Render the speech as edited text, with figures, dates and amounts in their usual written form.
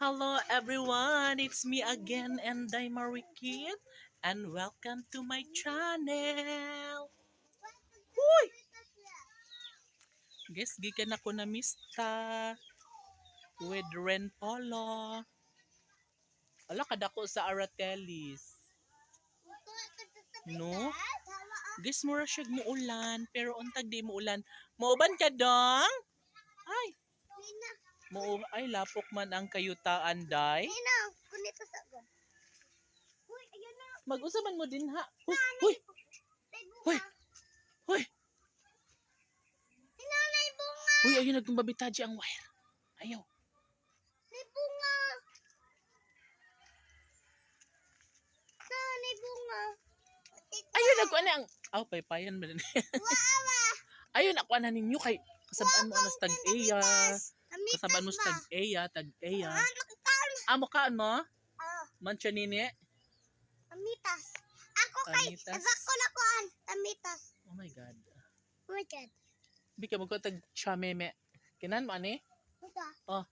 Hello everyone, it's me again and I'm Marikit and welcome to my channel. Uy! Guys, gikan ako na mista with Ren Polo. Ala kadako sa Aratellis. No? Guys, mura siya muulan pero untag di muulan. Mauban ka dong? Ay, ay lapok man ang kayutaan day. Mag-usaban mo din ha. Huy! Huy! Huy! Huy, ayun nagtumbabitaji ang wire. Ayaw. May bunga. May bunga. Ayun ako na ang paypayan ba din. Wawa. Ayun ako na ninyo kay kasabaan mo anas tag-eya. Kasabaan mo sa tag-eya. Amo ka ano? Mancha nini. Tamitas. Ako kay Tamitas? Ako na kuan. Tamitas. Oh my god. Oh my god. Bika mo ko tag chameme. Kinan mo ani? Ito. Oh,